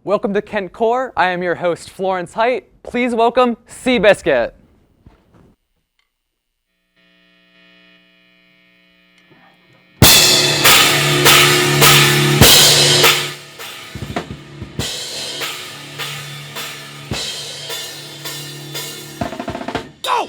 Welcome to Kentcore. I am your host, Florence Hite. Please welcome Biscuit. Go!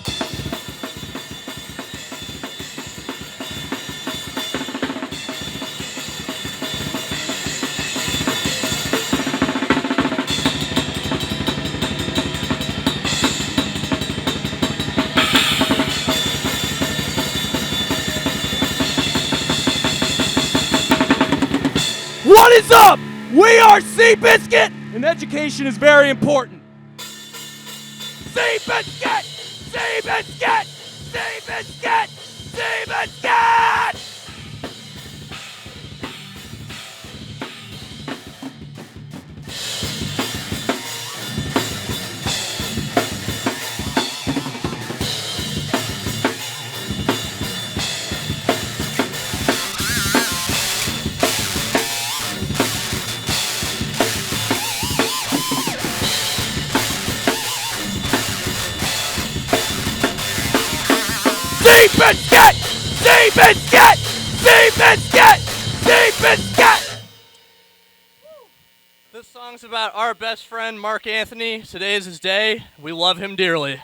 What is up? We are Sea-Biscuit, and education is very important. Sea-Biscuit! Sea-Biscuit! Sea-Biscuit! Sea-Biscuit! Sea-Biscuit! Sea-Biscuit! Sea-Biscuit! Sea-Biscuit! This song's about our best friend, Mark Anthony. Today is his day. We love him dearly.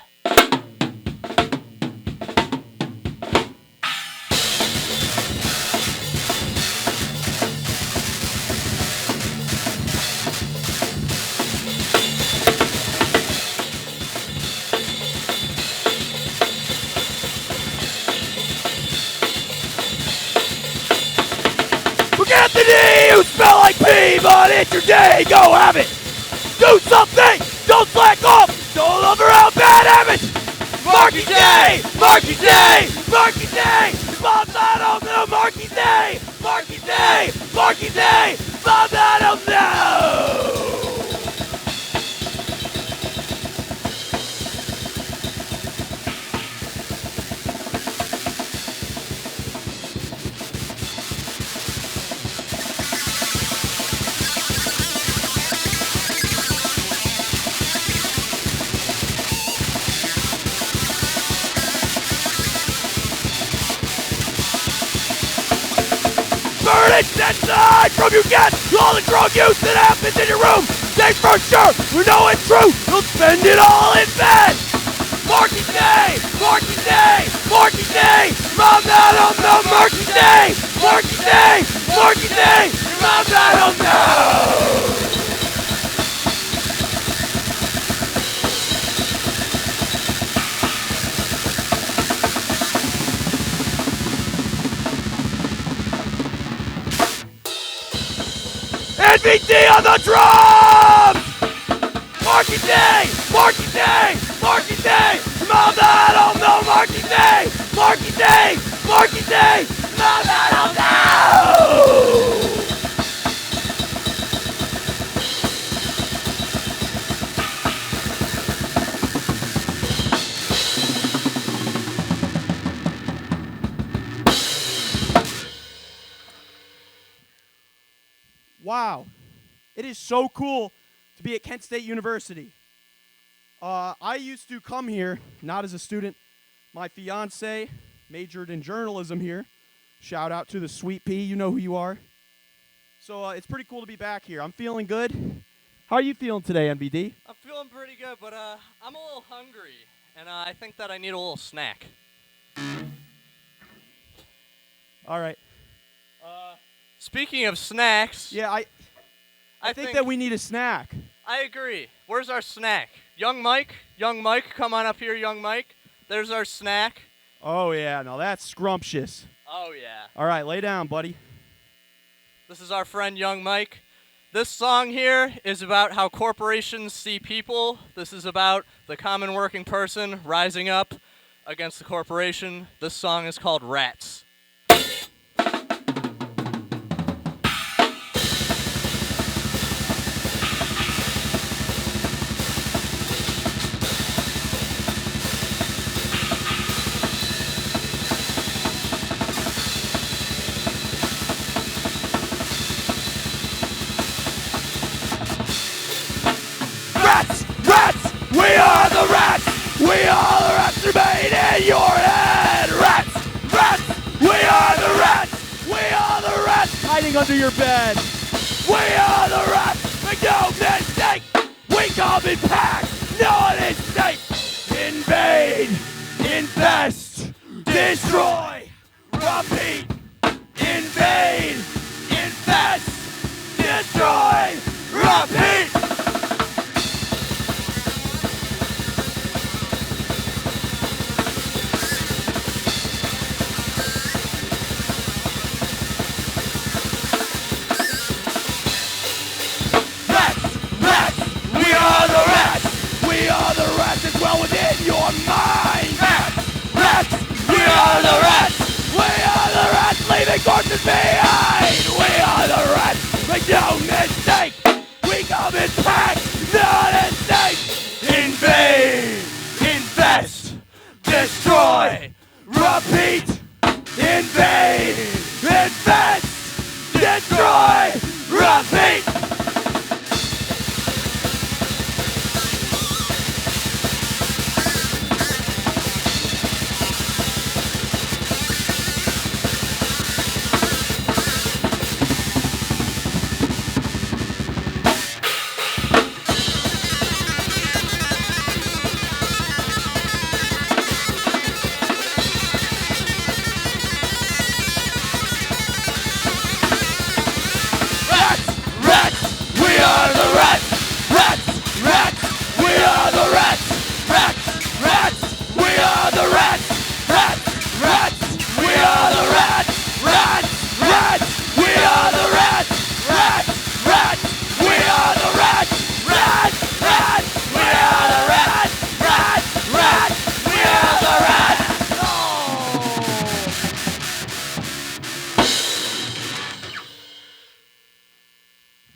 Anthony, you smell like pee, but it's your day, go have it! Do something! Don't slack off! Don't love around bad habits! Marky Day! Marky Day! Marky Day! Mom's not home, no Marky Day! Marky Day! Marky Day! Mom's not home, no! Burn it inside from your guests. All the drug use that happens in your room. Say for sure, we know it's true. You'll spend it all in bed. Marky Day, Marky Day, Marky Day. Mom's not home, no Marky Day. Marky Day, Marky Day. Mom's not home, no. NBT on the drums! Marky Day! Marky Day! Marky Day! Mom's not home, no Marky Day! Marky Day! Marky Day! Mom's not home, no! Wow, it is so cool to be at Kent State University. I used to come here, not as a student. My fiance majored in journalism here. Shout out to the Sweet Pea, you know who you are. So it's pretty cool to be back here. I'm feeling good. How are you feeling today, NBD? I'm feeling pretty good, but I'm a little hungry, and I think that I need a little snack. All right. Speaking of snacks, Yeah, I think that we need a snack. I agree. Where's our snack? Young Mike? Young Mike, come on up here, Young Mike. There's our snack. Oh, yeah, now that's scrumptious. Oh, yeah. All right, lay down, buddy. This is our friend, Young Mike. This song here is about how corporations see people. This is about the common working person rising up against the corporation. This song is called Rats. We are the rats remain in your head. Rats, rats, we are the rats. We are the rats hiding under your bed. We are the rats. Make no mistake. We come in packs. No one is safe. Invade, infest, destroy, repeat. Invade, infest, destroy, repeat. Well within your mind. Rats, rats, we are the rats. We are the rats, leaving corpses behind. We are the rats, make no mistake. We come in packs, not in state. Invade, infest, destroy, repeat. Invade, infest, destroy, repeat.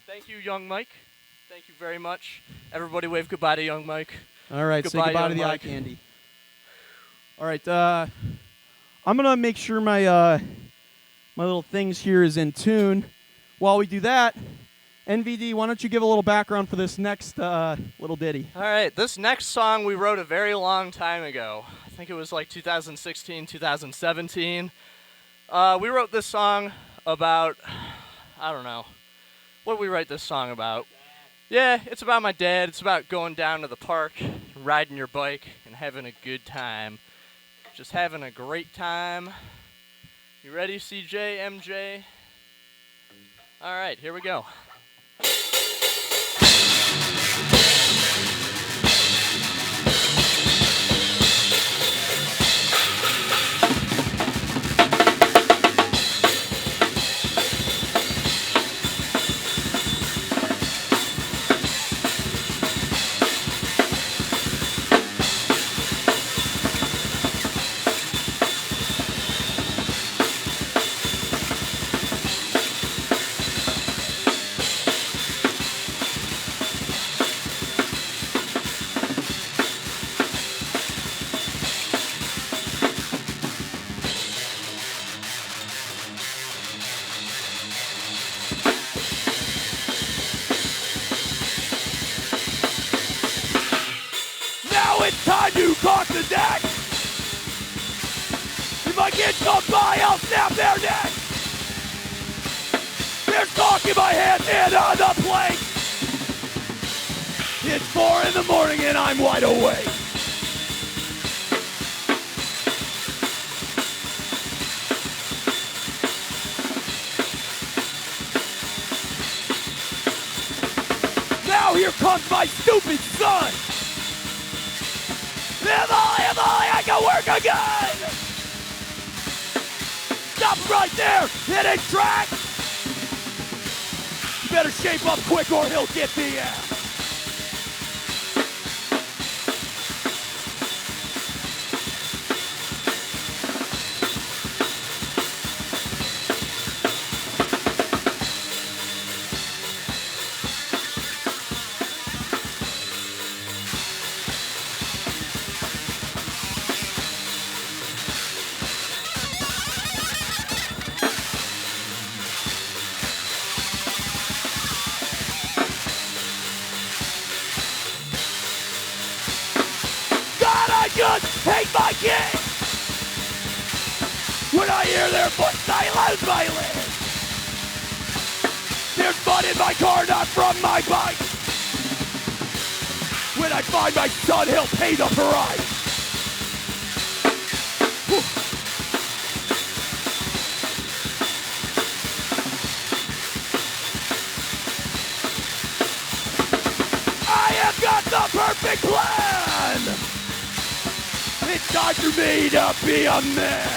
Thank you, young Mike. Thank you very much. Everybody wave goodbye to young Mike. All right, say goodbye to the eye candy. All right, I'm gonna make sure my my little things here is in tune. While we do that, NVD, why don't you give a little background for this next little ditty? All right, this next song we wrote a very long time ago. I think it was like 2016, 2017. We wrote this song about, I don't know, what did we write this song about? Yeah, it's about my dad. It's about going down to the park, riding your bike, and having a good time. Just having a great time. You ready, CJ, MJ? All right, here we go. It's time to cock the deck. If my kids come by, I'll snap their neck. There's cock in my hand and on the plate. It's 4 in the morning and I'm wide awake. Now here comes my stupid son. If only I can work again! Stop right there! Hit it, track! You better shape up quick or he'll get the ass. king. When I hear their voice, I lose my lid. There's mud in my car, not from my bike. When I find my son, he'll pay the price. I have got the perfect plan. It's time for me to be a man.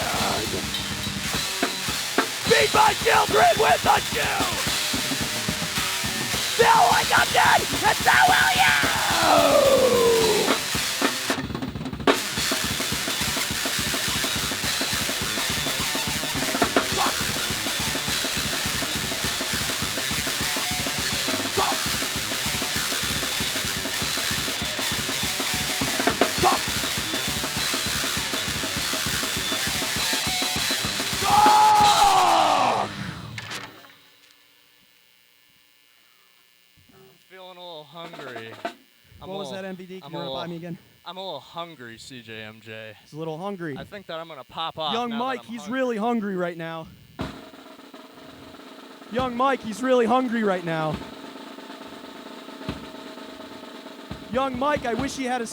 Feed my children with a Jew. Feel like I'm dead, and so will you! Feeling a little hungry. What was that, MVD? Can you run it by me again? I'm a little hungry, CJMJ. He's a little hungry. I think that I'm gonna pop off. Young now Mike, that I'm he's hungry. really hungry right now. Young Mike, he's really hungry right now. Young Mike, I wish he had a...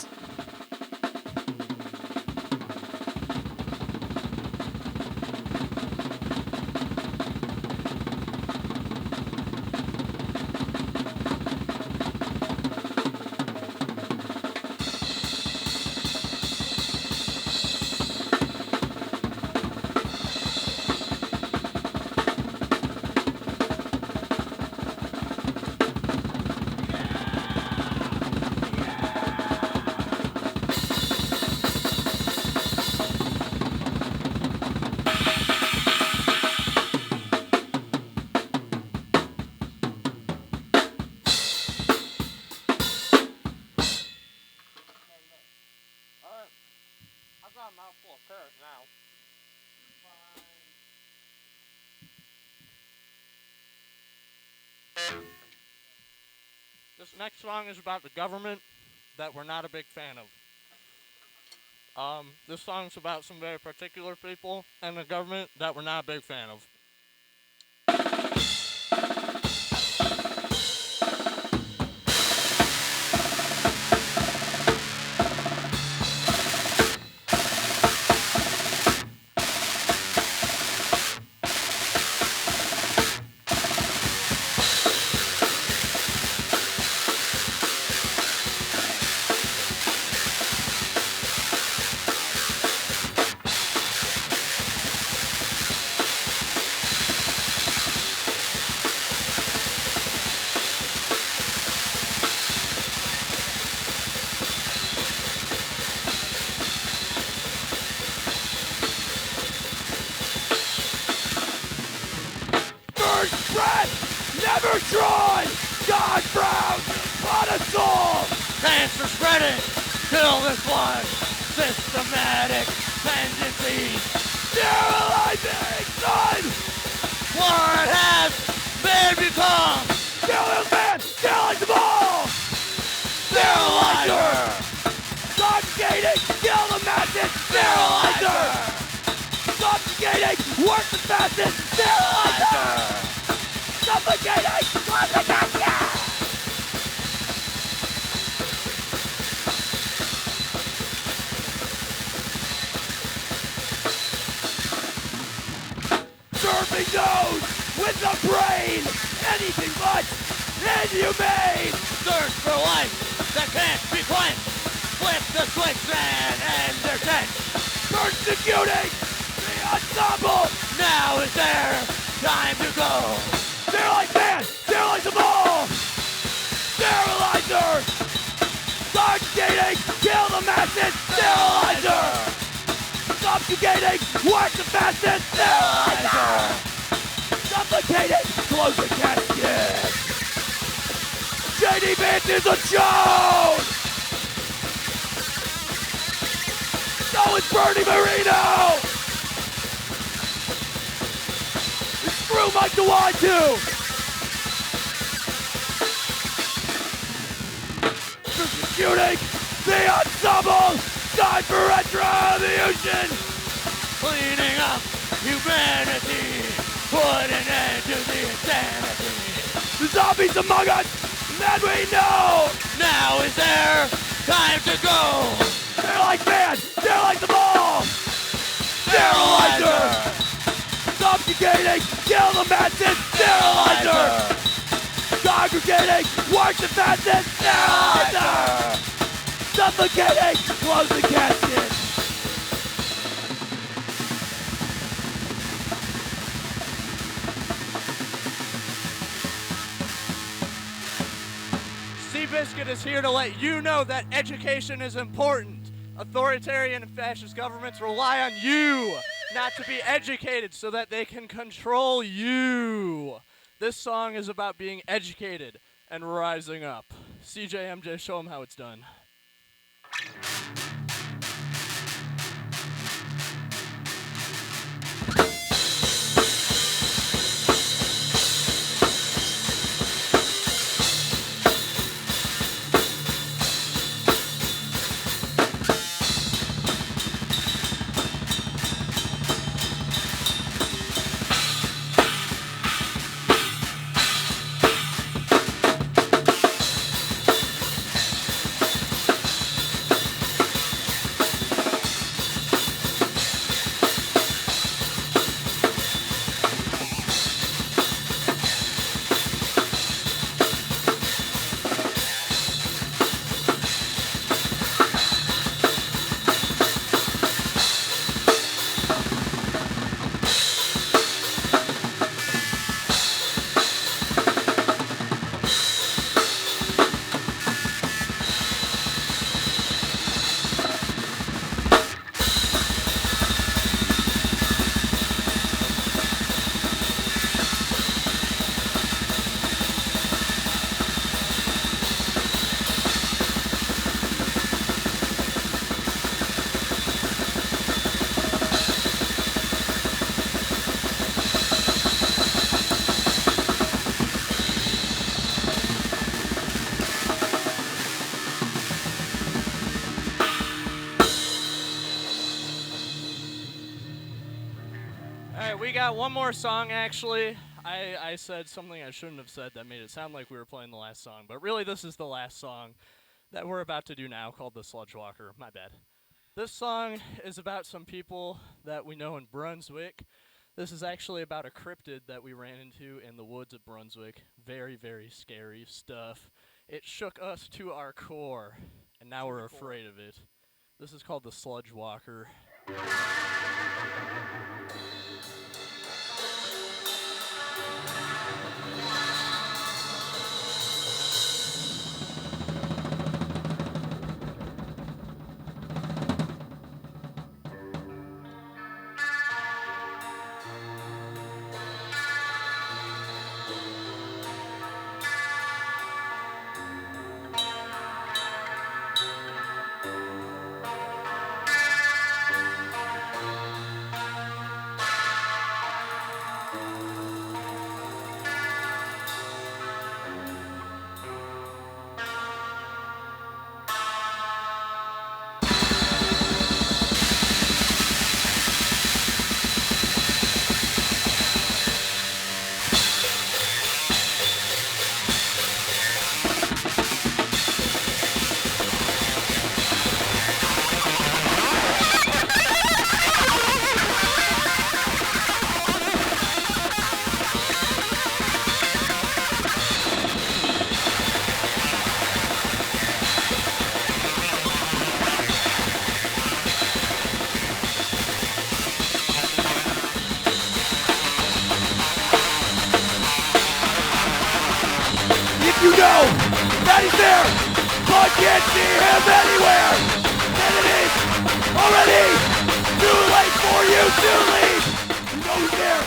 I've got a mouthful of carrot now. This next song is about the government that we're not a big fan of. This song's about some very particular people and the government that we're not a big fan of. Never tried! God frowns on us all! Cancer spreading, kill this one. Systematic tendencies. Sterilizing son! What has man become? Kill this man! Sterilize them all! Sterilizer! Subjugating! Kill the masses! Sterilizer! Subjugating! Work the masses! Sterilizer! Suffocating! Close the casket! Surfing those with the brain! Anything but inhumane! Thirst for life that can't be quenched. Flip the switch and end their tent. Persecuting the ensemble! Now is their time to go. Sterilize man! Sterilize them all! Sterilizer! Subjugating! Kill the masses! Sterilizer! Subjugating! Work the masses! Sterilizer! Suffocating! Close the casket! JD Vance is a joke! So is Bernie Marino! Screw Mike DeWine too! Persecuting the ensemble! Time for retribution! Cleaning up humanity! Put an end to the insanity! The zombies among us, that we know! Now is their time to go! They're like man! They're like the ball! Sterilizer! Subjugating! Kill the masses! Sterilizer! Congregating! Work the masses! Sterilizer! Suffocating! Close the casket! Biscuit is here to let you know that education is important. Authoritarian and fascist governments rely on you not to be educated so that they can control you. This song is about being educated and rising up. CJMJ, show them how it's done. We got one more song, actually. I said something I shouldn't have said that made it sound like we were playing the last song, but really this is the last song that we're about to do now, called The Sludge Walker. My bad. This song is about some people that we know in Brunswick. This is actually about a cryptid that we ran into in the woods of Brunswick. Very, very scary stuff. It shook us to our core, and now we're afraid of it. This is called The Sludge Walker. You know that he's there, but can't see him anywhere. And it is already too late for you to leave. You know he's there.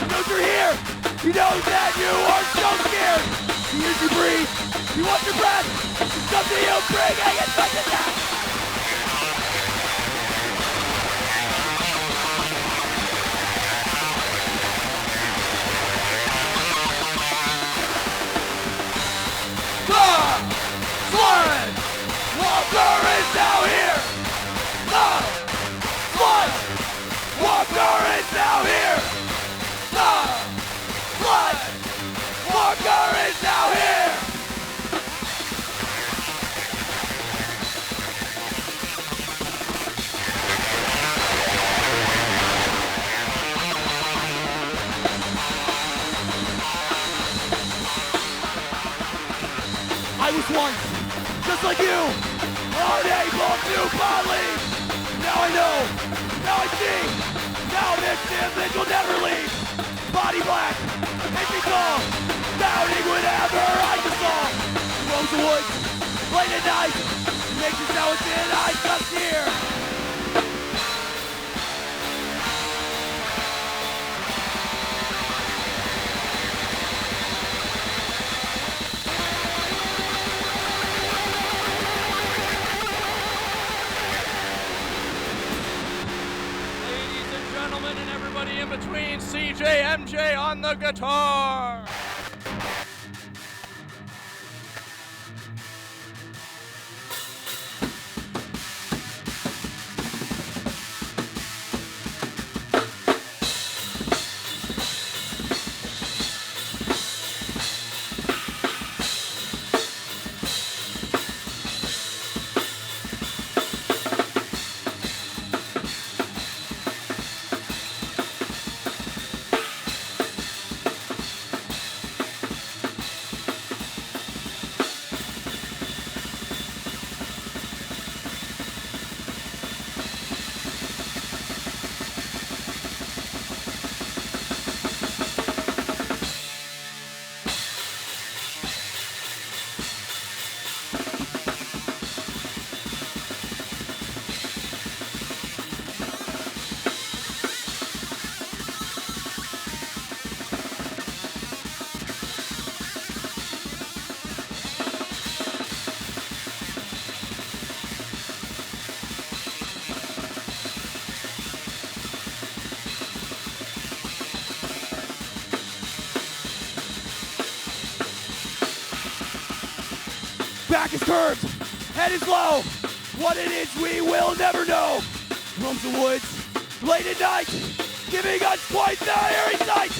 He knows you're here. He knows that you are so scared. He hears you breathe. He wants your breath. It's something you bring and it's such a death. Florence Walker is now here! Walker is now here! The Blood Walker is now here! I was once just like you, Unable to believe! Now I know! Now I see! Now this image will never leave! Body black! Makes me tall! Doubting whenever I can fall! Roams the woods! Late at night! Makes it sound within I just hear! Ladies and gentlemen and everybody in between, CJMJ on the guitar! Back is curved, head is low. What it is we will never know. Roams the woods, late at night, giving us quite the eerie sight.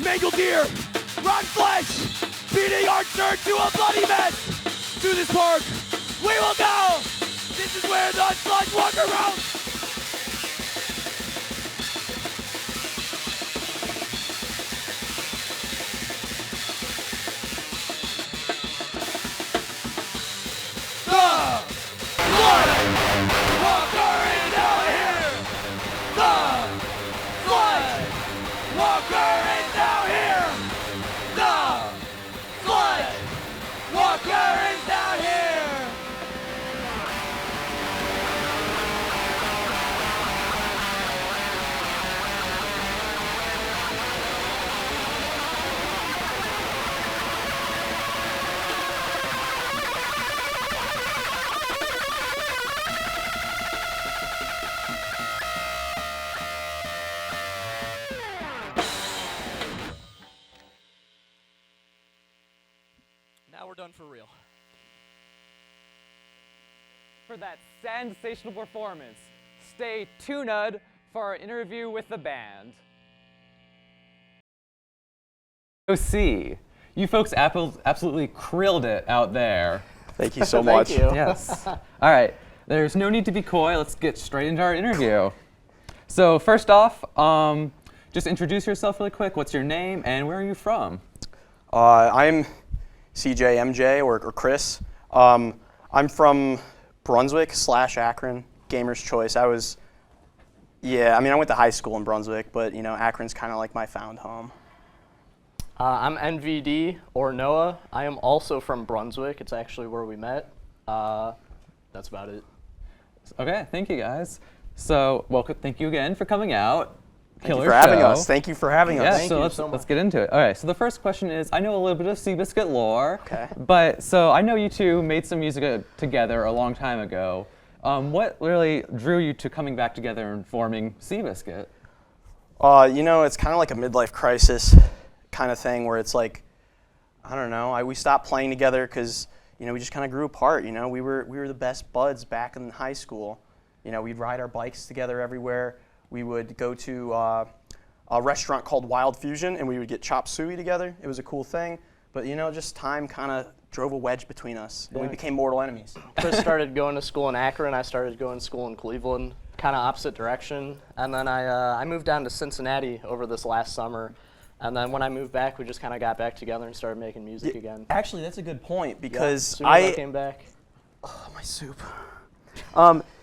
Mangled deer, rotten flesh, beating our shirt to a bloody mess. Through this park, we will go. This is where the sludge walker roams. Now we're done for real. For that sensational performance, stay tuned for our interview with the band. OC, you folks absolutely krilled it out there. Thank you so much. Thank you. Yes. All right. There's no need to be coy. Let's get straight into our interview. So first off, just introduce yourself really quick. What's your name and where are you from? I'm CJMJ or Chris. I'm from Brunswick / Akron, Gamer's Choice. I went to high school in Brunswick, but Akron's kind of like my found home. I'm NVD or Noah. I am also from Brunswick. It's actually where we met. That's about it. Okay, thank you guys. So, welcome. Thank you again for coming out. Thank you for having us. Thank you for having us. Yeah, Thank so you let's so let's much. get into it. All right. So the first question is, I know a little bit of Seabiscuit lore. Okay. But so I know you two made some music together a long time ago. What really drew you to coming back together and forming Seabiscuit? It's kind of like a midlife crisis kind of thing where it's like, I don't know, we stopped playing together because, we just kind of grew apart. We were the best buds back in high school. We'd ride our bikes together everywhere. we would go to a restaurant called Wild Fusion, and we would get chop suey together. It was a cool thing, but just time kind of drove a wedge between us, and we became mortal enemies. Chris started going to school in Akron. I started going to school in Cleveland, kind of opposite direction. And then I moved down to Cincinnati over this last summer. And then when I moved back, we just kind of got back together and started making music again. Actually, that's a good point because As soon as I came back. Oh, my soup.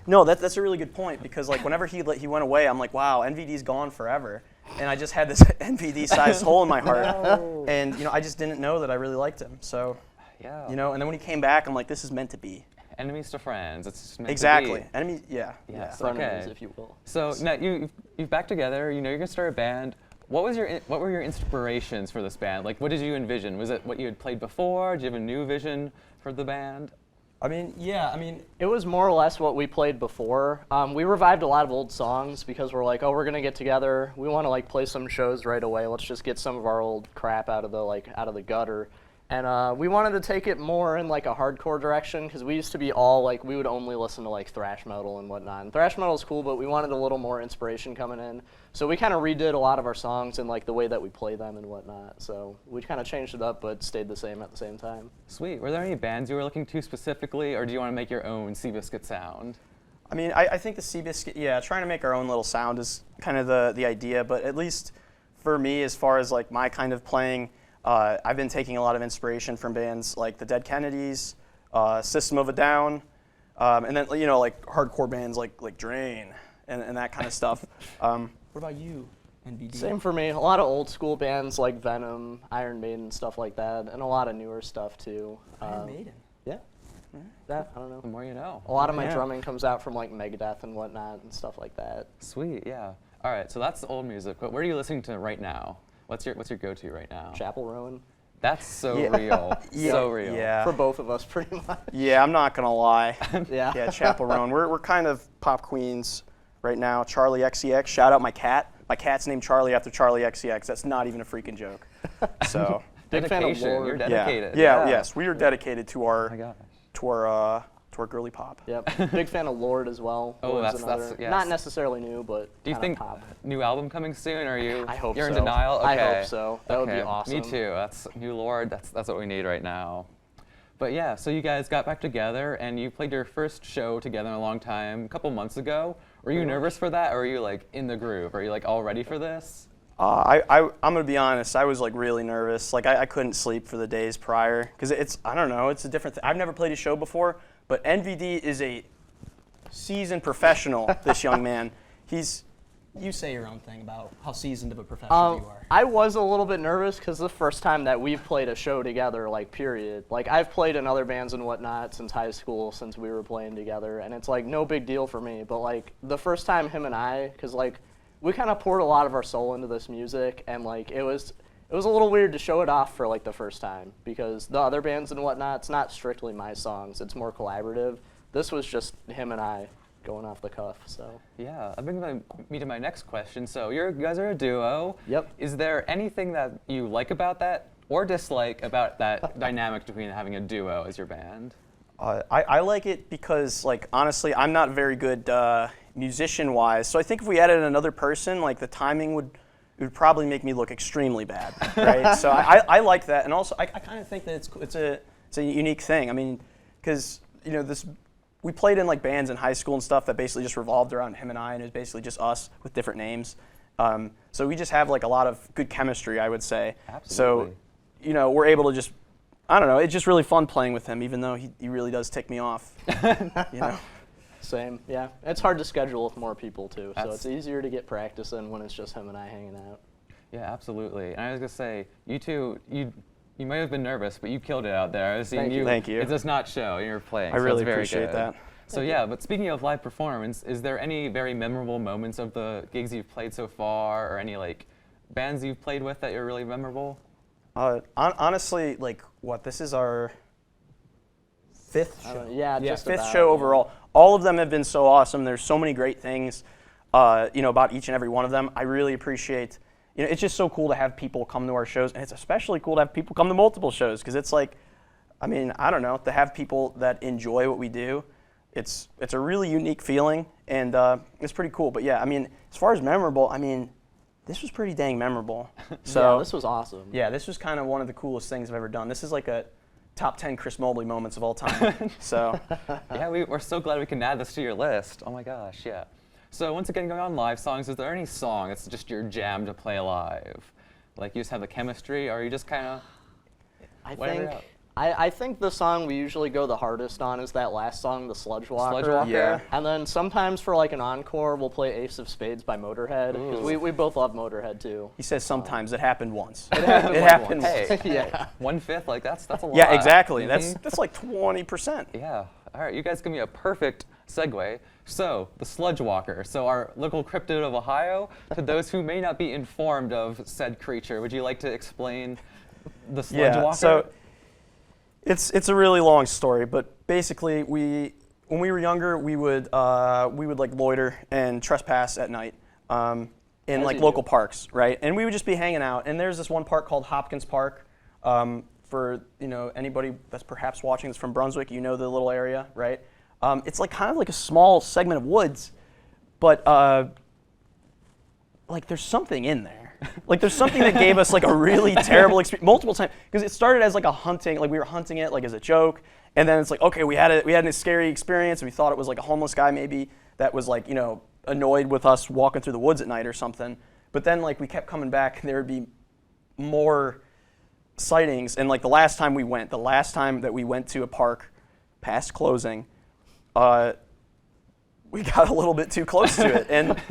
No, that's a really good point because like whenever he went away, I'm like, wow, NVD's gone forever, and I just had this NVD-sized hole in my heart, and I just didn't know that I really liked him. So, Yeah. and then when he came back, I'm like, this is meant to be. Enemies to friends. It's just meant Exactly. to be. Enemies. Yeah. Yes. Frenemies, Okay. if you will. So now you've back together. You're gonna start a band. What were your inspirations for this band? Like, what did you envision? Was it what you had played before? Did you have a new vision for the band? It was more or less what we played before. We revived a lot of old songs because we're like, oh, we're gonna get together. We want to like play some shows right away. Let's just get some of our old crap out of the gutter. And we wanted to take it more in like a hardcore direction because we used to be all like, we would only listen to like thrash metal and whatnot. And thrash metal is cool, but we wanted a little more inspiration coming in. So we kind of redid a lot of our songs and like the way that we play them and whatnot. So we kind of changed it up, but stayed the same at the same time. Sweet. Were there any bands you were looking to specifically, or do you want to make your own Seabiscuit sound? I think the Seabiscuit, trying to make our own little sound is kind of the idea, but at least for me, as far as like my kind of playing, I've been taking a lot of inspiration from bands like the Dead Kennedys, System of a Down, and then like hardcore bands like Drain and that kind of stuff. What about you, NBD? Same for me. A lot of old school bands like Venom, Iron Maiden, stuff like that, and a lot of newer stuff too. Iron Maiden. Yeah. Yeah, I don't know. The more you know. A lot of my Yeah. drumming comes out from like Megadeth and whatnot and stuff like that. Sweet. Yeah. All right. So that's old music. But what are you listening to right now? What's your go-to right now? Chapel Rowan. That's so Yeah. real. So real. Yeah. For both of us, pretty much. Yeah, I'm not gonna lie. Yeah. Yeah, Chapel Roan. We're kind of pop queens right now. Charlie XCX. Shout out my cat. My cat's named Charlie after Charlie XCX. That's not even a freaking joke. So. Big fan of Dedication. You're Lord. dedicated. Yes, we are dedicated to Oh my our gosh. to our girly pop. Yep. Big fan of Lord as well. Oh, Lord's that's- another, yes. not necessarily new, but Do you kinda think pop. new album coming soon? Are you? I hope You're so. in denial. Okay. I hope so. That would be Okay. awesome. Me too. That's new Lord. That's what we need right now. But yeah, so you guys got back together and you played your first show together in a long time, a couple months ago. Were you nervous for that, or are you like in the groove? Are you like all ready for this? I'm gonna be honest. I was like really nervous. Like I couldn't sleep for the days prior because I don't know. It's a different thing. I've never played a show before, but NVD is a seasoned professional. This young man. You say your own thing about how seasoned of a professional you are. I was a little bit nervous because the first time that we've played a show together, like period. Like I've played in other bands and whatnot since high school, since we were playing together, and it's like no big deal for me. But like the first time him and I, because like we kind of poured a lot of our soul into this music, and like it was a little weird to show it off for like the first time because the other bands and whatnot, it's not strictly my songs, it's more collaborative. This was just him and I going off the cuff, so. Yeah, that brings me to my next question. So you guys are a duo. Yep. Is there anything that you like about that or dislike about that dynamic between having a duo as your band? I like it because, like, honestly, I'm not very good musician-wise. So I think if we added another person, like, the timing would probably make me look extremely bad, right? So I like that, and also I kind of think that it's a unique thing. I mean, because we played in like bands in high school and stuff that basically just revolved around him and I, and it was basically just us with different names. So we just have like a lot of good chemistry, I would say. Absolutely. So, we're able to just, I don't know, it's just really fun playing with him, even though he really does tick me off. Same, yeah. It's hard to schedule with more people too, so That's- it's easier to get practice in when it's just him and I hanging out. Yeah, absolutely. And I was gonna say, you two, you might have been nervous, but you killed it out there. I was seeing you. Thank you. It does not show. You're playing. I so really it's very appreciate good. that. So yeah, but speaking of live performance, is there any very memorable moments of the gigs you've played so far, or any like bands you've played with that are really memorable? Honestly, like, this is our fifth show. Yeah, just fifth about, show yeah. overall. All of them have been so awesome. There's so many great things, about each and every one of them. I really appreciate. It's just so cool to have people come to our shows, and it's especially cool to have people come to multiple shows because it's like, I don't know, to have people that enjoy what we do. It's a really unique feeling, and it's pretty cool. But yeah, I mean, as far as memorable, I mean, this was pretty dang memorable. So yeah, this was awesome. yeah, this was kind of one of the coolest things I've ever done. This is like a top 10 Chris Mobley moments of all time. So Yeah, we're so glad we can add this to your list. Oh my gosh, yeah. So once again, going on live songs, is there any song that's just your jam to play live? Like you just have the chemistry, or you just kind of I think the song we usually go the hardest on is that last song, the Sludge Walker. Sludge Walker? Yeah. And then sometimes for like an encore, we'll play Ace of Spades by Motorhead, because we both love Motorhead too. he says sometimes it happened once. It happened It once. happened Hey, once. Yeah. 1/5, like that's a lot. Yeah, exactly. Mhm. That's like 20%. Yeah. All right, you guys give me a perfect segue. So, the Sludge Walker. So, our local cryptid of Ohio, to those who may not be informed of said creature, would you like to explain the Sludge Walker? So it's a really long story, but basically when we were younger, we would like loiter and trespass at night in As like you local do. parks, right? And we would just be hanging out. And there's this one park called Hopkins Park. For anybody that's perhaps watching that's from Brunswick, you know the little area, right? It's like kind of like a small segment of woods, but like there's something in there. Like there's something that gave us like a really terrible experience multiple times, because it started as like a hunting, like we were hunting it like as a joke, and then it's like, okay, we had a scary experience. We thought it was like a homeless guy maybe that was like annoyed with us walking through the woods at night or something. But then like we kept coming back, and there would be more sightings. And like the last time that we went to a park past closing, we got a little bit too close to it, and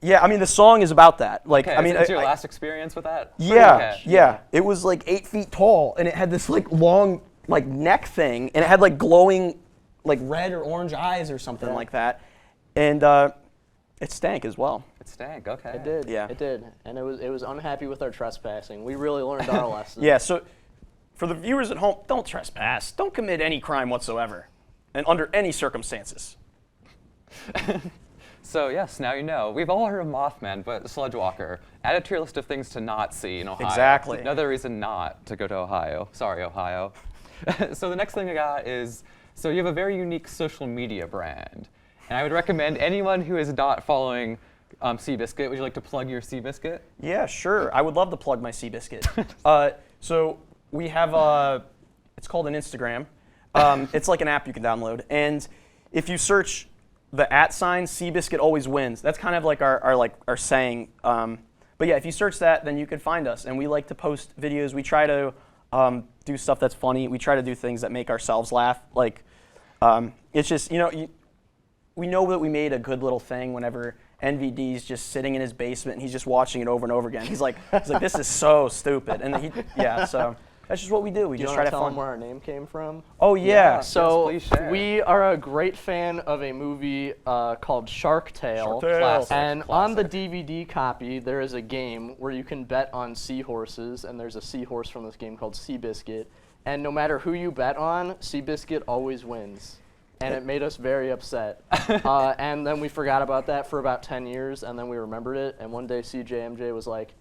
yeah, I mean the song is about that. Like, okay, I mean, is your last experience with that? yeah, Okay. yeah, it was like 8 feet tall, and it had this like long like neck thing, and it had like glowing like red or orange eyes or something like that, and it stank as well. It stank, okay. It did. Yeah. It did. And it was unhappy with our trespassing. We really learned our lesson. Yeah, so for the viewers at home, don't trespass. Don't commit any crime whatsoever, and under any circumstances. So yes, now you know. We've all heard of Mothman, but the Sludge Walker. Add it to your list of things to not see in Ohio. Exactly. Another reason not to go to Ohio. Sorry, Ohio. So the next thing I got is, so you have a very unique social media brand. And I would recommend anyone who is not following Seabiscuit, would you like to plug your Seabiscuit? Yeah, sure. I would love to plug my Seabiscuit. So we have it's called an Instagram. It's like an app you can download, and if you search the @ Seabiscuit always wins. That's kind of like our saying. But yeah, if you search that, then you can find us. And we like to post videos. We try to do stuff that's funny. We try to do things that make ourselves laugh. Like it's just we know that we made a good little thing whenever NVD's just sitting in his basement and he's just watching it over and over again. He's like, this is so stupid. And so that's just what we do. We Do you just want try to to tell fun. them where our name came from? Oh yeah. So please share. we are a great fan of a movie called Shark Tale. Shark Tale. Classic. And on the DVD copy, there is a game where you can bet on seahorses, and there's a seahorse from this game called Seabiscuit. And no matter who you bet on, Seabiscuit always wins. And it made us very upset. And then we forgot about that for about 10 years, and then we remembered it. And one day CJMJ was like,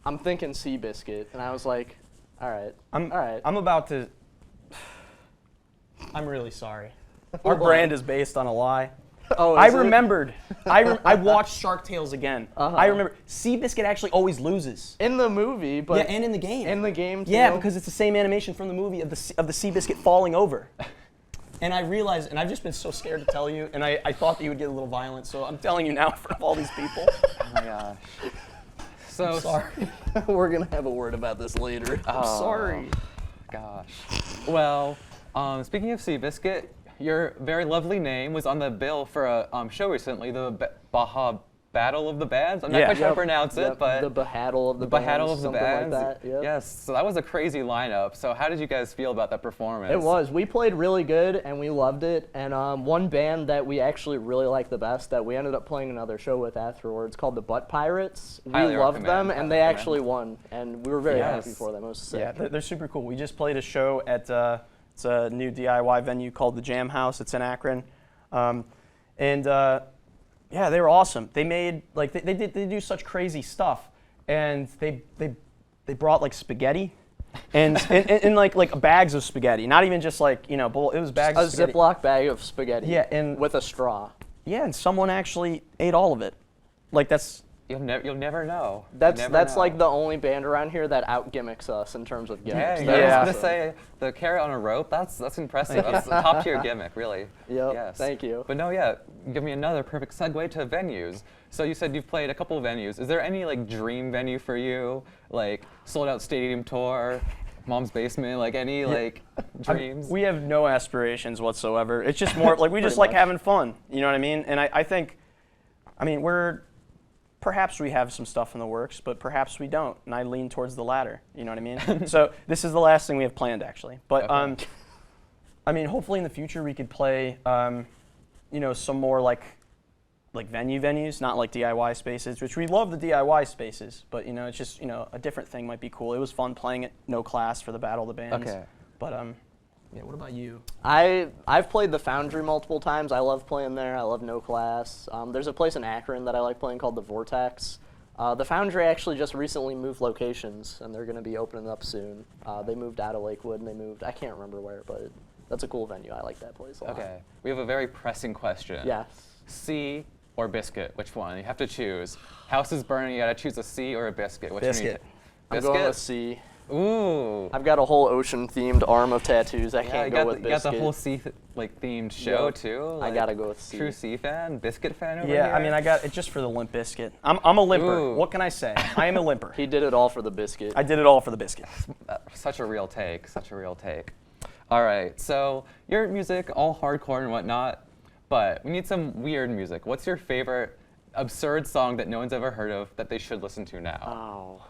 I'm thinking Seabiscuit. And I was like, all right. I'm about to. I'm really sorry. Our brand is based on a lie. Oh, I is it? remembered. I watched Shark Tales again. I remember. Seabiscuit actually always loses. In the movie, but Yeah, and in the game. in the game too. Yeah, because it's the same animation from the movie of the Seabiscuit falling over. And I realized, and I've just been so scared to tell you, and I thought that you would get a little violent, so I'm telling you now in front of all these people. Oh my gosh. So Sorry. we're gonna have a word about this later. I'm sorry. Gosh. Well, speaking of Seabiscuit, your very lovely name was on the bill for a show recently, the Baja Battle of the Bands. I'm not quite sure how to pronounce it, but the Bahattle of the Bahattle Bands, of the something Bands. like that. Yep. Yes. So that was a crazy lineup. So how did you guys feel about that performance? It was. We played really good, and we loved it. And one band that we actually really liked the best that we ended up playing another show with afterwards called the Butt Pirates. We Highly loved recommend. them, and they actually won. And we were very Yes. happy for them. It was sick. Yeah, they're super cool. We just played a show at it's a new DIY venue called the Jam House. It's in Akron, yeah, they were awesome. They made they do such crazy stuff, and they brought like spaghetti, and like bags of spaghetti, not even just like it was bags A of spaghetti. Ziploc bag of spaghetti. Yeah, and with a straw. yeah, and someone actually ate all of it. Like that's You'll never know. That's You'll never know. like the only band around here that out gimmicks us in terms of gimmicks. Yeah, Yeah. I was gonna say the carrot on a rope. That's impressive. That's a top tier gimmick, really. Yep, Yes. thank you. But no, yeah, give me another perfect segue to venues. So you said you've played a couple of venues. Is there any like dream venue for you, like sold out stadium tour, mom's basement, like any like dreams? we have no aspirations whatsoever. It's just more like we just like much. having fun. You know what I mean? And I think, perhaps we have some stuff in the works, but perhaps we don't. And I lean towards the latter. You know what I mean? So this is the last thing we have planned, actually. But Okay. hopefully in the future we could play, some more like venues, not like DIY spaces, which we love the DIY spaces. But it's just a different thing might be cool. It was fun playing at No Class for the Battle of the Bands. Okay. But Yeah, what about you? I've played the Foundry multiple times. I love playing there. I love No Class. There's a place in Akron that I like playing called the Vortex. The Foundry actually just recently moved locations, and they're going to be opening up soon. They moved out of Lakewood, and they moved, I can't remember where, but that's a cool venue. I like that place a lot. Okay. We have a very pressing question. Yes. Sea or biscuit? Which one? You have to choose. House is burning. You gotta choose a sea or a biscuit. Which Biscuit. one you I'm biscuit? going with C. Ooh. I've got a whole ocean-themed arm of tattoos. I Yeah, can't you go got, with you got the biscuit. whole sea themed show Yep. too. I gotta go with sea. True sea fan, biscuit fan over yeah, here. I mean, I got it just for the Limp Biscuit. I'm a limper. Ooh. What can I say? I am a limper. He did it all for the biscuit. I did it all for the biscuit. Such a real take. Such a real take. All right. So your music, all hardcore and whatnot, but we need some weird music. What's your favorite absurd song that no one's ever heard of that they should listen to now? Oh.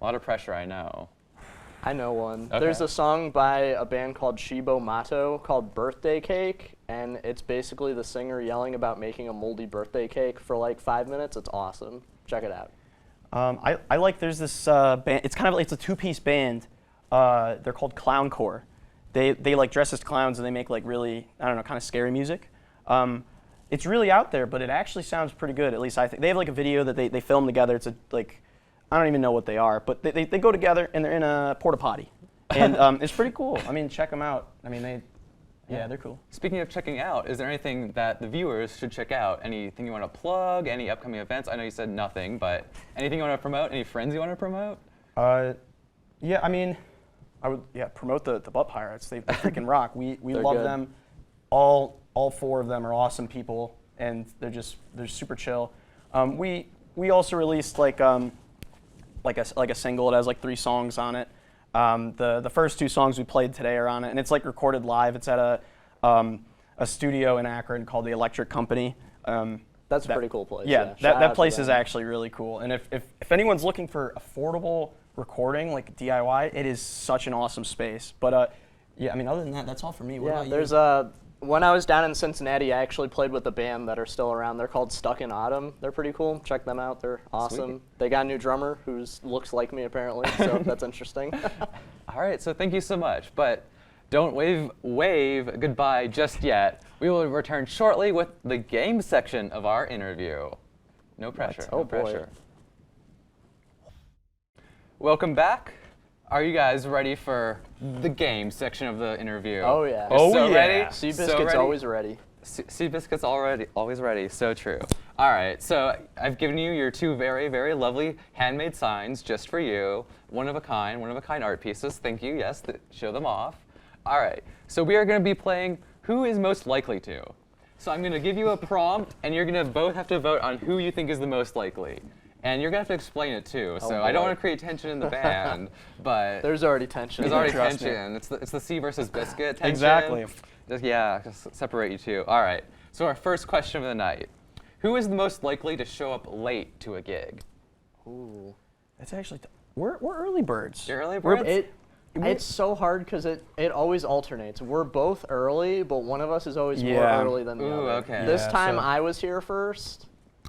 A lot of pressure, I know. I know one. Okay. There's a song by a band called Shibo Mato called Birthday Cake, and it's basically the singer yelling about making a moldy birthday cake for like 5 minutes. It's awesome. Check it out. I like, there's this band, it's a two-piece band. They're called Clowncore. They like dress as clowns and they make like really, I don't know, kind of scary music. It's really out there, but it actually sounds pretty good, at least I think. They have like a video that they film together. It's I don't even know what they are, but they go together and they're in a porta potty. And it's pretty cool. I mean, check them out. I mean, they're cool. Speaking of checking out, is there anything that the viewers should check out? Anything you want to plug? Any upcoming events? I know you said nothing, but anything you want to promote? Any friends you want to promote? Yeah, I mean, I would promote the Butt Pirates. They freaking rock. We They're love good. them. All four of them are awesome people, and they're super chill. We also released like a single. It has like 3 songs on it. The first 2 songs we played today are on it, and it's like recorded live. It's at a studio in Akron called the Electric Company. That's a pretty cool place. Yeah, Shout out that to place is them. actually really cool. And if anyone's looking for affordable recording, like DIY, it is such an awesome space. But yeah, I mean, other than that, that's all for me. What Yeah, about there's you? when I was down in Cincinnati, I actually played with a band that are still around. They're called Stuck in Autumn. They're pretty cool. Check them out. They're awesome. Sweet. They got a new drummer who looks like me apparently, so that's interesting. All right, so thank you so much, but don't wave goodbye just yet. We will return shortly with the game section of our interview. No pressure, Oh, no boy. pressure. Welcome back. Are you guys ready for the game section of the interview? Oh, yeah. Oh, So yeah. ready? Seabiscuit's ready? always ready. Seabiscuit's always ready. So true. All right, so I've given you your 2 very, very lovely handmade signs just for you. One of a kind art pieces. Thank you. Yes, show them off. All right, so we are going to be playing Who is Most Likely to. So I'm going to give you a prompt, and you're going to both have to vote on who you think is the most likely. And you're going to have to explain it too. So I don't boy. want to create tension in the band, but There's already tension. there's already Trust me. tension. It's the sea versus biscuit tension. Exactly. Just separate you two. All right. So our first question of the night: who is the most likely to show up late to a gig? Ooh. It's actually we're early birds. You're early We're- birds? It's so hard because it always alternates. We're both early, but one of us is always more Yeah. early than the Ooh, other. okay. This Yeah, time so- I was here first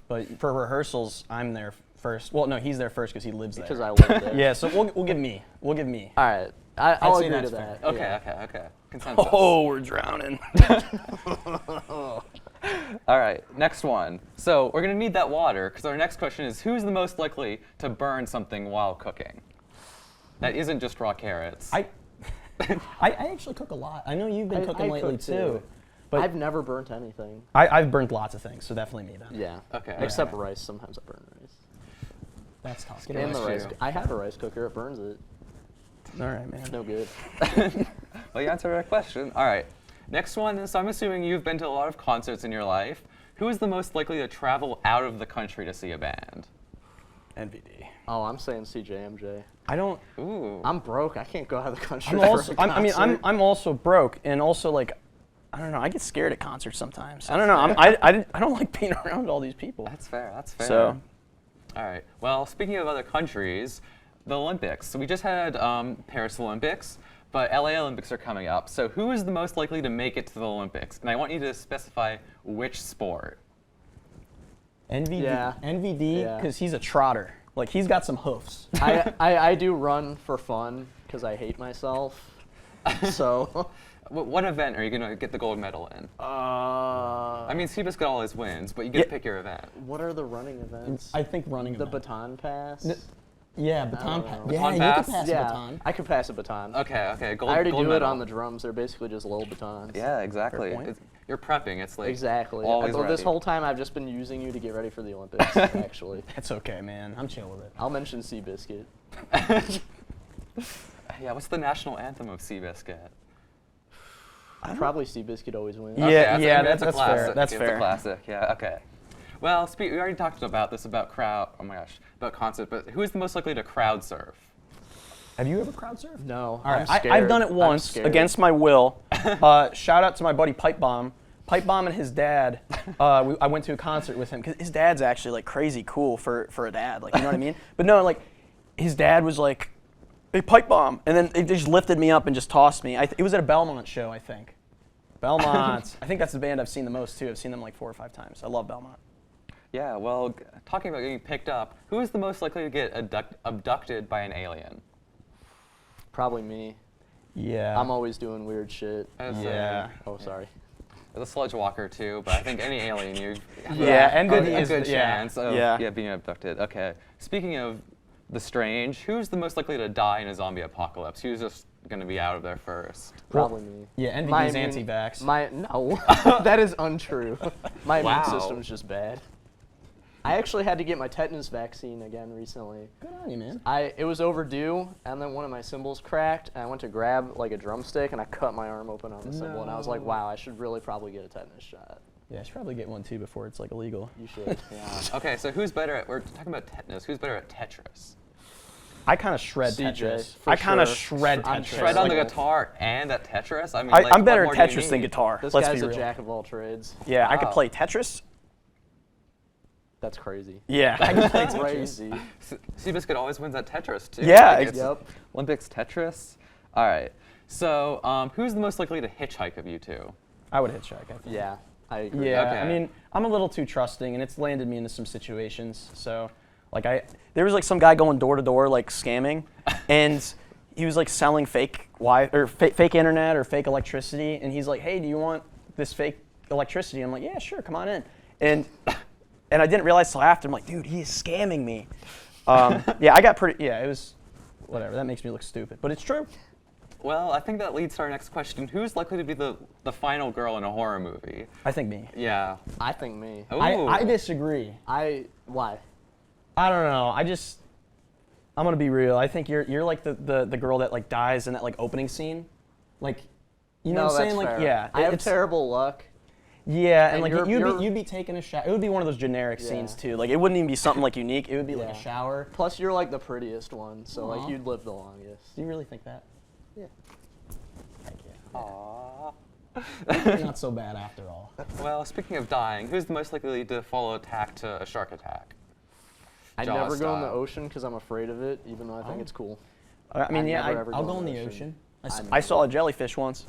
But for rehearsals, I'm there first. Well, no, he's there first because he lives there. because I lived there. Yeah, so we'll give me. We'll give me. All right. I'll say agree to that's fair. that. Okay, yeah. okay. Consensus. Oh, we're drowning. All right, next one. So we're gonna need that water because our next question is: who's the most likely to burn something while cooking? that isn't just raw carrots? I actually cook a lot. I know you've been cooking I lately cook too. But I've never burnt anything. I've burnt lots of things, so definitely me then. Yeah. Okay. Except rice. Sometimes I burn rice. That's tough. And the rice. true. I have a rice cooker. It burns it. All right, man. It's no good. Well, you answered our question. All right. Next one is, I'm assuming you've been to a lot of concerts in your life. Who is the most likely to travel out of the country to see a band? NVD. Oh, I'm saying CJMJ. I don't. Ooh. I'm broke. I can't go out of the country. I'm for also. a concert. I'm also broke, and also like, I don't know. I get scared at concerts sometimes. I don't know. I don't like being around all these people. That's fair. That's fair. So. All right. Well, speaking of other countries, the Olympics. So we just had Paris Olympics, but LA Olympics are coming up. So who is the most likely to make it to the Olympics? And I want you to specify which sport. NVD. Yeah. NVD, Yeah. because he's a trotter. Like he's got some hoofs. I do run for fun because I hate myself. So. What event are you going to get the gold medal in? I mean, Seabiscuit always wins, but you get to pick your event. What are the running events? I think running. The event. baton pass. Yeah, baton I pass. don't know. Yeah, Baton you pass? can pass a baton. I could pass a baton. Okay. Gold, I already gold do medal. it on the drums. They're basically just little batons. Yeah, exactly. Fair point. You're prepping. It's like Exactly. always This ready. whole time I've just been using you to get ready for the Olympics. Actually, That's okay, man. I'm chill with it. I'll mention Seabiscuit. Yeah, what's the national anthem of Seabiscuit? Probably Seabiscuit always wins. Yeah, Okay, yeah, I mean, that's a fair. classic. That's It's fair. a classic. Yeah. Okay. Well, we already talked about this about crowd. Oh my gosh, about concert. But who is the most likely to crowd surf? Have you ever crowd surfed? No. All right, I'm scared. I've done it I'm once scared. against my will. Shout out to my buddy Pipe Bomb. Pipe Bomb and his dad. I went to a concert with him because his dad's actually like crazy cool for a dad. Like you know what I mean? But no, like his dad was like, "Hey, Pipe Bomb," and then they just lifted me up and just tossed me. It was at a Belmont show, I think. Belmont. I think that's the band I've seen the most too. I've seen them like 4 or 5 times. I love Belmont. Yeah. Well, talking about getting picked up, who is the most likely to get abducted by an alien? Probably me. Yeah. I'm always doing weird shit. Yeah. Oh, sorry. The Sludge Walker too, but I think any alien you Yeah, and a is good yeah. chance of Yeah. being abducted. Okay. Speaking of the strange, who's the most likely to die in a zombie apocalypse? Who's just going to be out of there first? Probably me. Yeah, NVD's My immune- anti-vax. No, that is untrue. My Wow. immune system's just bad. I actually had to get my tetanus vaccine again recently. Good on you, man. It was overdue, and then one of my cymbals cracked, and I went to grab like a drumstick, and I cut my arm open on the cymbal, and I was like, wow, I should really probably get a tetanus shot. Yeah, I should probably get one too before it's like illegal. You should. Yeah. Okay, so who's better at? We're talking about tetanus. Who's better at Tetris? I kind of shred CJ, Tetris. for I kind of sure. shred I'm Tetris. sure. Shred on the Like- guitar and at Tetris. I mean, I'm better what at more do you Tetris than need? guitar. This Let's guy's be a real. jack of all trades. Yeah, I could Wow. play Tetris. That's crazy. Yeah, I can play Tetris. Crazy. Seabiscuit always wins at Tetris too. Yeah, Like, it's Yep. Olympics Tetris. All right. So, who's the most likely to hitchhike of you two? I would hitchhike, I think. Yeah, I agree. Yeah, Okay. I mean, I'm a little too trusting, and it's landed me into some situations. So, like, there was like some guy going door to door, like scamming, and he was like selling fake fake internet or fake electricity, and he's like, "Hey, do you want this fake electricity?" I'm like, "Yeah, sure, come on in." And I didn't realize till after. I'm like, "Dude, he is scamming me." Yeah, I got pretty. Yeah, it was whatever. That makes me look stupid, but it's true. Well, I think that leads to our next question. Who's likely to be the final girl in a horror movie? I think me. Yeah. I think me. Ooh. I disagree. Why? I don't know. I'm gonna be real. I think you're like the girl that like dies in that like opening scene, like, you know No, what I'm saying? that's Like, fair. yeah, I have it's terrible luck. yeah, and and like you're- you'd be taking a shower. It would be one of those generic Yeah. scenes too. Like it wouldn't even be something like unique. It would be like a Yeah. shower. Plus, you're like the prettiest one, so Aw. like you'd live the longest. Do you really think that? Yeah. Thank you. Aww. Not so bad after all. Well, speaking of dying, who's the most likely to fall attack to a shark attack? I Jaws never go in the style. ocean because I'm afraid of it, even though I think Oh. it's cool. I mean, I'd yeah, never ever I'll go go in in the the ocean. ocean. I saw a jellyfish once.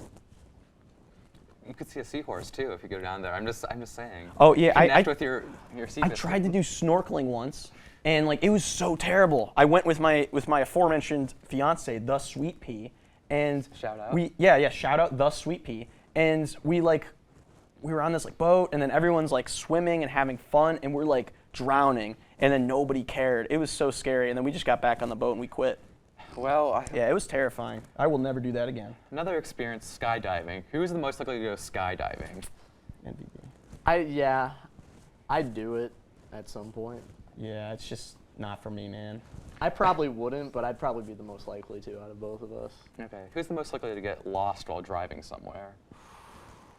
You could see a seahorse too if you go down there. I'm just saying. Oh yeah, Connect with your sea I biscuit. tried to do snorkeling once, and like it was so terrible. I went with my aforementioned fiance, the Sweet Pea, and Shout out. shout out the Sweet Pea, and we were on this like boat, and then everyone's like swimming and having fun, and we're like drowning, and then nobody cared. It was so scary, and then we just got back on the boat and we quit. Well, Yeah, it was terrifying. I will never do that again. another experience, skydiving. Who is the most likely to go skydiving? MVP. I'd do it at some point. Yeah, it's just not for me, man. I probably wouldn't, but I'd probably be the most likely to out of both of us. Okay. Who's the most likely to get lost while driving somewhere?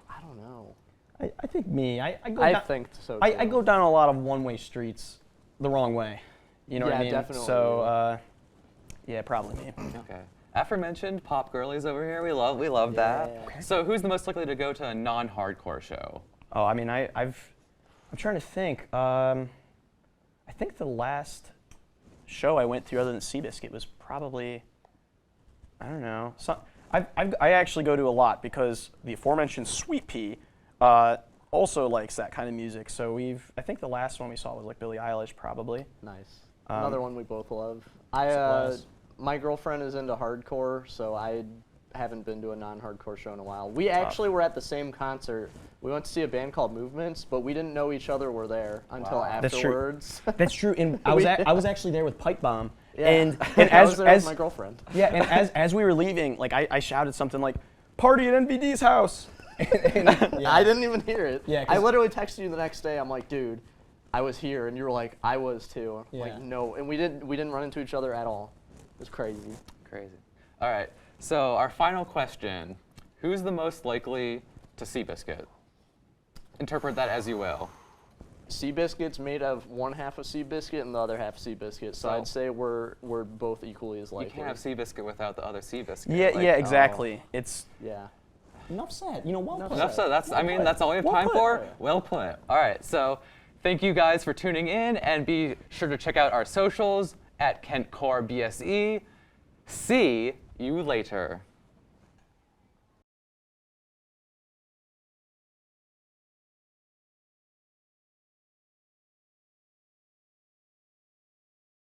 I don't know. I think me. I go I down, think so. I too. go down a lot of one-way streets the wrong way. You know what I Yeah, mean? definitely. So, yeah, probably me. Okay. Aforementioned pop girlies over here. We love that. Yeah. Okay. So who's the most likely to go to a non-hardcore show? Oh, I mean, I'm trying to think. I think the last show I went to other than Seabiscuit was probably, I don't know. I actually go to a lot because the aforementioned Sweet Pea also likes that kind of music. So I think the last one we saw was like Billie Eilish, probably. Nice. Another one we both love. My girlfriend is into hardcore, so I haven't been to a non-hardcore show in a while. We actually were at the same concert. We went to see a band called Movements, but we didn't know each other were there until afterwards. That's true. And I was actually there with Pipe Bomb. Yeah. And I was there with my girlfriend. Yeah, and as we were leaving, like I shouted something like, "Party at NVD's house." I didn't even hear it. Yeah, I literally texted you the next day. I'm like, dude, I was here, and you were like, I was too. Yeah. Like, no, and we didn't run into each other at all. It was crazy. Crazy. All right. So our final question: who's the most likely to Seabiscuit? Interpret that as you will. Seabiscuit's made of one half of Seabiscuit and the other half of Seabiscuit, so Oh. I'd say we're both equally as You likely. can't have Seabiscuit without the other Seabiscuit. Yeah, Like, yeah, exactly. It's Yeah. enough said. You know, well put. Enough said. That's all we have Well time put. for. Well put. All right. So thank you guys for tuning in, and be sure to check out our socials at kentcore BSE. See you later.